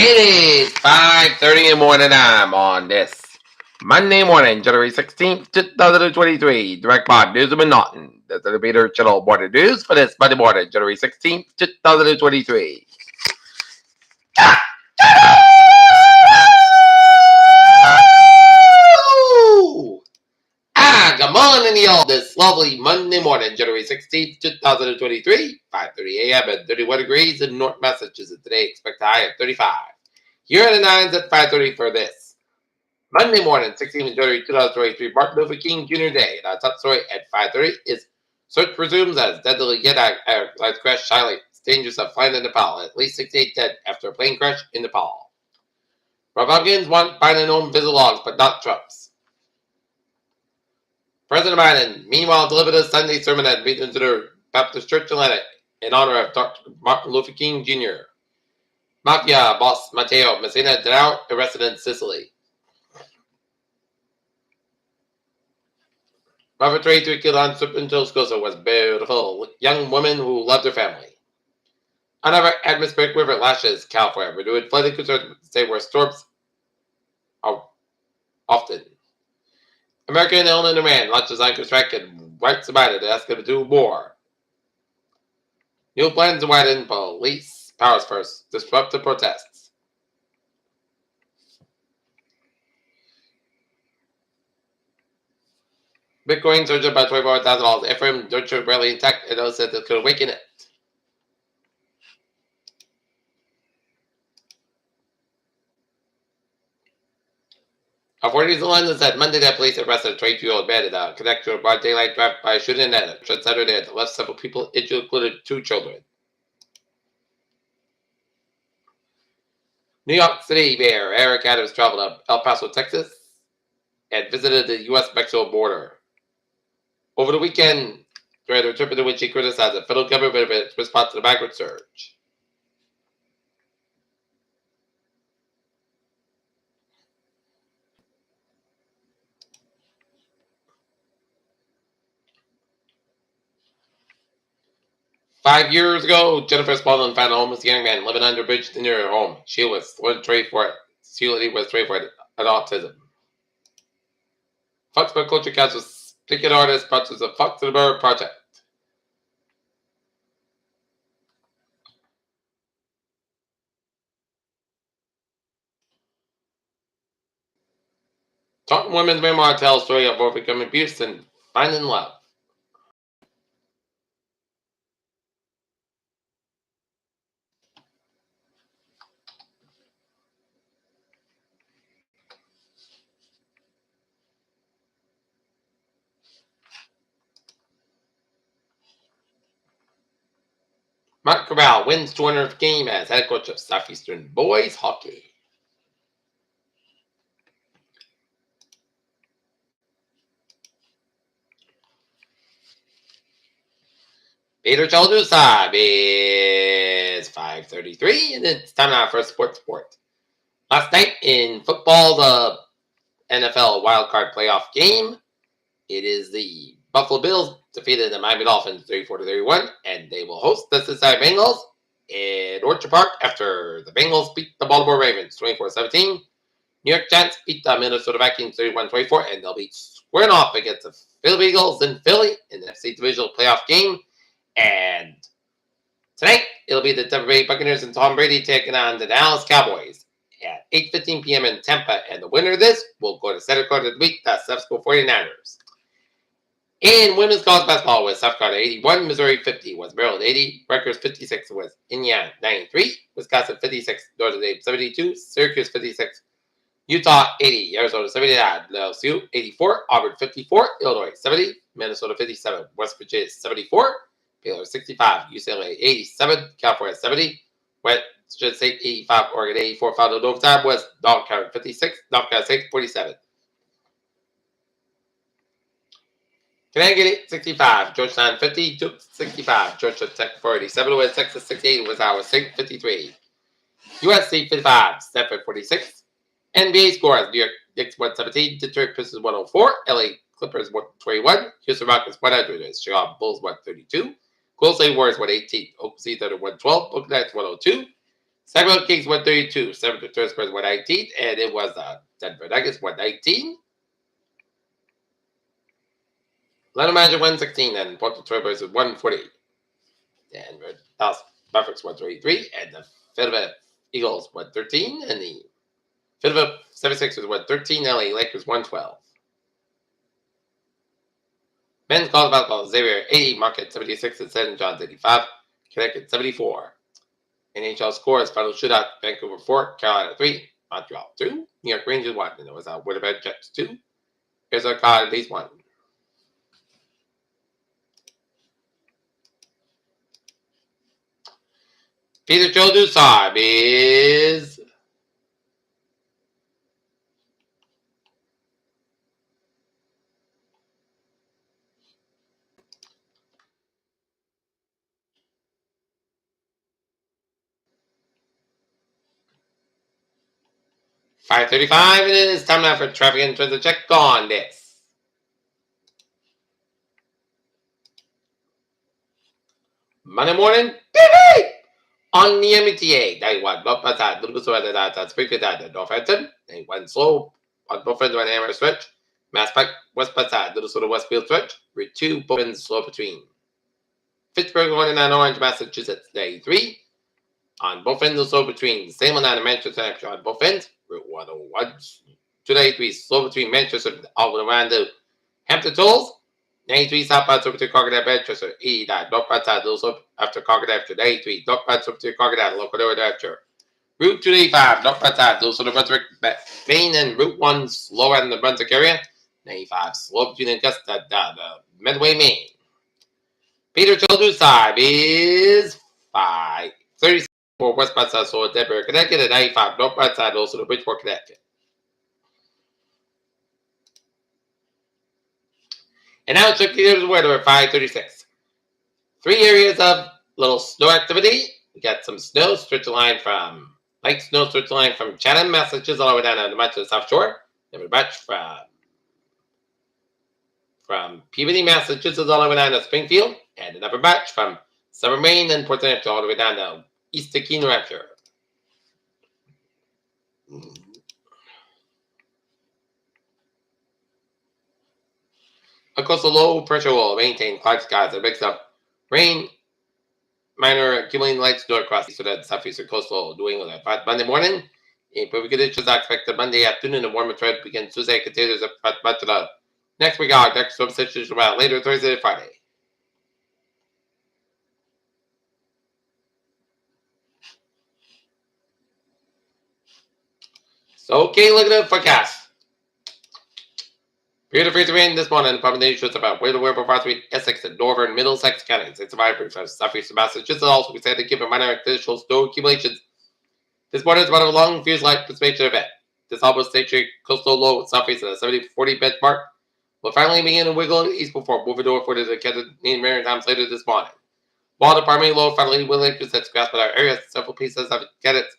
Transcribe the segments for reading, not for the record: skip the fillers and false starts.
It is 5:30 in the morning time on this Monday morning, January 16th, 2023. Direct pod news of Norton. That's the Peter Channel Border News for this Monday morning, January 16th, 2023. Good morning, y'all. This lovely Monday morning, January 16th, 2023, 5:30 a.m. at 31 degrees in North Massachusetts. Today, expect a high of 35. Here are the nines at 5:30 for this Monday morning, 16th January 2023, Martin Luther King Jr. Day. And our top story at 5:30 is search resumes as deadly jet crash highlights dangers of flying in Nepal. At least 68 dead after a plane crash in Nepal. Republicans want Biden-owned visit logs, but not Trump's. President Biden, meanwhile, delivered a Sunday sermon at Wiggins Baptist Church in Atlanta in honor of Dr. Martin Luther King Jr. Mafia boss Matteo Messina Denaro arrested in Sicily. Mother 33 killed on Serpentoscosa was beautiful young woman who loved her family. Another atmospheric river lashes California, renewed flooding concerns say where storms are often. American Illinois Iran launches anchor strike and wipes Biden to ask him to do more. New plans to widen police powers first, disrupt the protests. Bitcoin surged by $24,000. Ephraim Deutsche barely intact and those said that could awaken it. Authorities in London said Monday that police arrested a 22-year-old man in a connected to a broad daylight drive by shooting at a church Saturday that left several people injured, including 2 children. New York City Mayor Eric Adams traveled to El Paso, Texas, and visited the U.S.-Mexico border. Over the weekend, during a trip in which he criticized the federal government for its response to the migrant surge. Five years ago, Jennifer Spalding found a homeless young man living under a bridge near her home. She was treated for an autism. Foxborough Culture Council ticket artist sponsors the Foxborough Project. Taunton Women's Memoir tells the story of overcoming abuse and finding love. Mark Corral wins 200th game as head coach of Southeastern Boys Hockey. Peter Children's time is 5:33, and it's time now for Sports Report. Last night in football, the NFL wildcard playoff game, it is the Buffalo Bills defeated the Miami Dolphins 34-31, and they will host the Cincinnati Bengals in Orchard Park after the Bengals beat the Baltimore Ravens 24-17. New York Giants beat the Minnesota Vikings 31-24, and they'll be squaring off against the Philadelphia Eagles in Philly in the NFC Divisional Playoff game. And tonight, it'll be the Tampa Bay Buccaneers and Tom Brady taking on the Dallas Cowboys at 8:15 p.m. in Tampa. And the winner of this will go to Center Court of the Week, the San Francisco 49ers. In women's college basketball, with South Carolina 81, Missouri 50, was Maryland 80, Rutgers 56, was Indiana 93, Wisconsin 56, Notre Dame 72, Syracuse 56, Utah 80, Arizona 79, LSU 84, Auburn 54, Illinois 70, Minnesota 57, West Virginia 74, Baylor 65, UCLA 87, California 70, West State 85, Oregon 84, fouled in overtime, was North Carolina 56, North Carolina State 47. Connecticut 65, Georgetown 50, Duke 65, Georgia Tech 47, West Texas 68, was Iowa State 53, USC 55, Stanford 46. NBA scores: New York Knicks 117, Detroit Pistons 104, LA Clippers 121, Houston Rockets 100, Chicago Bulls 132, Golden State Warriors 118, Oklahoma City Thunder 112, Brooklyn Nets 102, Sacramento Kings 132. 7th to 3rd Spurs 119. And it was Denver Nuggets 119. Atlanta Magic 116. And Portland Trailblazers 140. Denver Dallas Mavericks 133. And the Philadelphia Eagles 113. And the Philadelphia 76ers 113. LA Lakers 112. Men's college basketball, Xavier 80, Marquette 76, and St. John's 85, Connecticut 74. NHL scores, final shootout, Vancouver 4, Carolina 3, Montreal 2, New York Rangers 1, and it was Winnipeg Jets 2, Arizona Coyotes 1. Peter Joe time is 5:35, and it is time now for traffic and transit check on this. Monday morning, baby! On the MTA, 91, block by side, little bit slower than that, Springfield at Northampton, 91 slow, on both ends of an Amherst stretch, Mass Pike, west by side, little sort of Westfield stretch, Route 2, both ends slow between. Pittsburgh 109 Orange, Massachusetts, 93. On both ends, slow between Salem and Manchester, Hampshire, on both ends, Route 101, 293, slow between Manchester, all the way around to Hampton Tolls, 93 southbound over to Crocodile, Manchester, 89 northbound side, little slope after Crocodile, after 93 northbound over to Crocodile, local door after. Route 285, northbound side, little sort of Brunswick, Maine, and Route 1, slower in the Brunswick area, 95 slow between Augusta, the Medway, Maine. Peter Children's time is 5:36 for westbound side, so Denver, Connecticut, and 95 northbound side, also the Bridgeport, Connecticut. And now check the weather at 5:36. 3 areas of little snow activity. We got some snow, stretch the line from light snow, stretch the line from Chatham, Massachusetts, all the way down to much of the South Shore. Then a bunch from Peabody, Massachusetts, all the way down to Springfield, and another batch from Summer, Maine, and Port Hampshire, all the way down to East Keene, New Hampshire. A coastal low pressure will maintain cloud skies that mix up rain, minor accumulating light snow across the eastern and southeastern coastal New England. But Monday morning, improving conditions are expected Monday afternoon, and warmer trend begins Tuesday. Continues up much of the next week. Our next storm situation about later Thursday and Friday. So, okay, look at the forecast. Period of freezing rain this morning. Probability shows about where the weather for Essex and northern Middlesex counties. It's survived from southeastern Massachusetts. Also, we said to give a minor additional snow accumulations. This morning is one of a long, fierce light precipitation event. This almost stationary coastal low southeast at a 70-40 benchmark will finally begin to wiggle east before moving northward to the Canadian Maritimes later this morning. While the primary low finally will intersect grasp our areas, several pieces of candidates,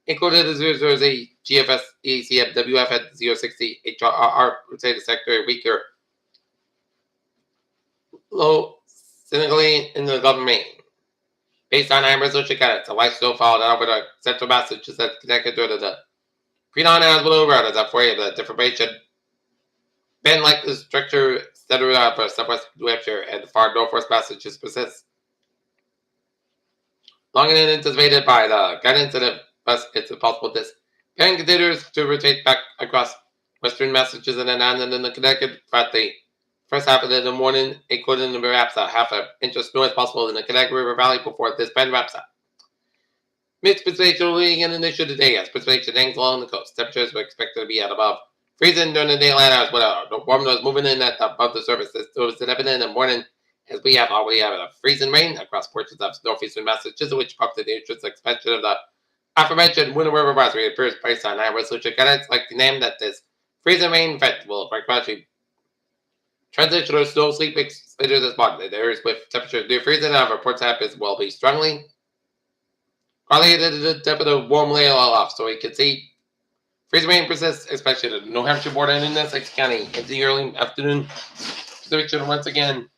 including the 000 GFS ECM WF at 060 HRR, would say the sector weaker low significantly in the Gulf of Maine. Based on high resolution candidates, a light snowfall down over the central Massachusetts connected to the Pre-non as below road as a for the deformation. Bend like the structure centered for southwest New Hampshire and the far northwest Massachusetts persists. Longer than anticipated by the guidance and it's impossible this. Bend continues to rotate back across western Massachusetts and then the Connecticut throughout the first half of the morning, including the perhaps a half an inch of snow as possible in the Connecticut River Valley before this bend wraps up. Mixed precipitation leading in the issue today as precipitation hangs along the coast. Temperatures were expected to be at above freezing during the daylight hours, but the warm was moving in at above the surface. This was evident in the morning as we have already had a freezing rain across portions of northeastern Massachusetts, which prompted the interest expansion of the aforementioned winter river advisory. It appears based on high resolution guidance like the name that this freezing rain event will gradually transition to snow sleep later this morning. The areas with temperatures near freezing and reports happens will be strongly correlated to the depth of the warm layer off, so we can see freezing rain persists, especially at the New Hampshire border and in Essex County into the early afternoon. Precipitation once again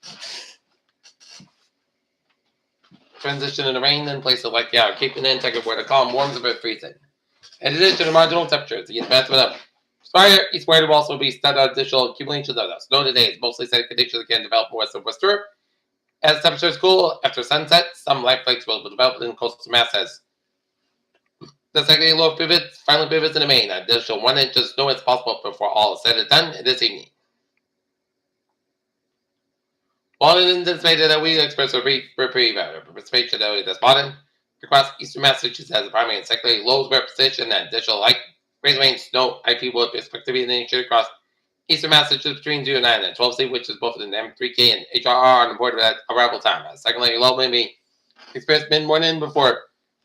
transition in the rain in places like Cape and Nantucket where the calm warms a bit freezing. In addition to the marginal temperatures, the advancement of Spire east where will also be standard additional accumulations of the snow today. It's mostly sunny conditions can develop more southwester. As temperatures cool after sunset, some light flakes will develop in coastal masses. The second low finally pivots in the main. Additional 1 inch of snow is possible before all is said and done this evening. While it is anticipated that we experience a brief reprieve of precipitation this morning, across eastern Massachusetts has a primary and secondary low precipitation and additional light rain, snow, IP will be expected to be in nature across eastern Massachusetts between 0 and 9 and 12 C, which is both in M3K and HRR on the board at arrival time. Secondly, low may be experienced mid-morning before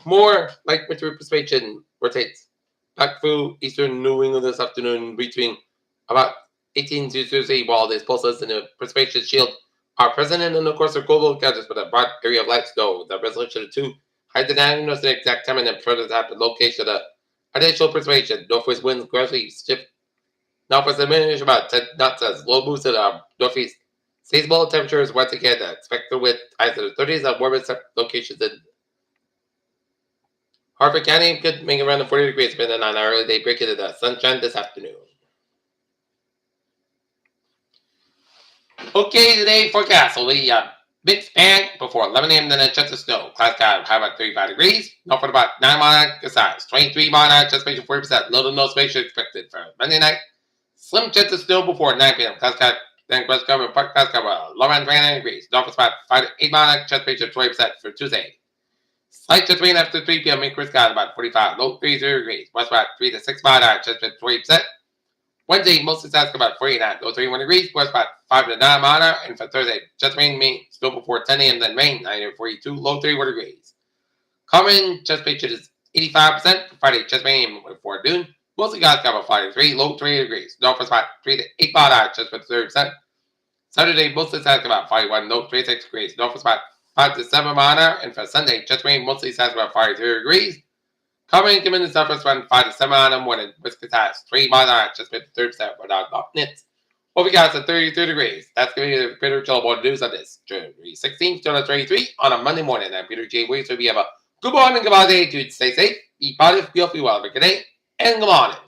more light winter precipitation rotates back through eastern New England this afternoon between about 18 to 30, while these pulses in the precipitation shield are present in the course of global encounters with a broad area of light snow. The resolution of 2 high dynamic knows the exact time and further tap the location of the additional precipitation. Northwest winds gradually shift northwest diminish about 10 knots as low moves to the northeast. Seasonable temperatures once again expected with highs in the 30s at warmest locations in Harford County could make around the 40 degrees, depending on our early day break into the sunshine this afternoon. Okay, today forecast will be mixed bag before 11 a.m. Then a chance of snow. Clouds got high about 35 degrees. North about 9 mile size. 23 mile chance of 40%. Low to no space expected for Monday night. Slim chance of snow before 9 p.m. Clouds got then West Cover Park clouds got low around 29 degrees. North about 5 to 8 mile chance of 20% for Tuesday. Slight to 3 and after 3 p.m. Increase got about 45. Low 33 degrees. West about 3 to 6 mile chance of 20%. Wednesday, mostly south about 49, low 31 degrees, west about 5 to 9 mile, and for Thursday, just rain, snow before 10 a.m., then rain, 42, low 31 degrees. Common Chesapeake is 85%, for Friday, Chesapeake before noon, mostly guys got about 43, low 3 degrees, north about 3 to 8 mile, just for 30%. Saturday, mostly south about 41, low 36 degrees, north about 5 to 7 mile, and for Sunday, Chesapeake mostly south about 43 degrees. Coming in the southwest run 5 to 7 on them when it has 3 miles just with 30% without nits. Over guys at 33 degrees. That's going to be the Peter Chillboard news on this January 16th, 2023 on a Monday morning. I'm Peter J. Williams. So we have a good morning, good day, dude. Stay safe, be positive, feel free well. Good day, and good morning.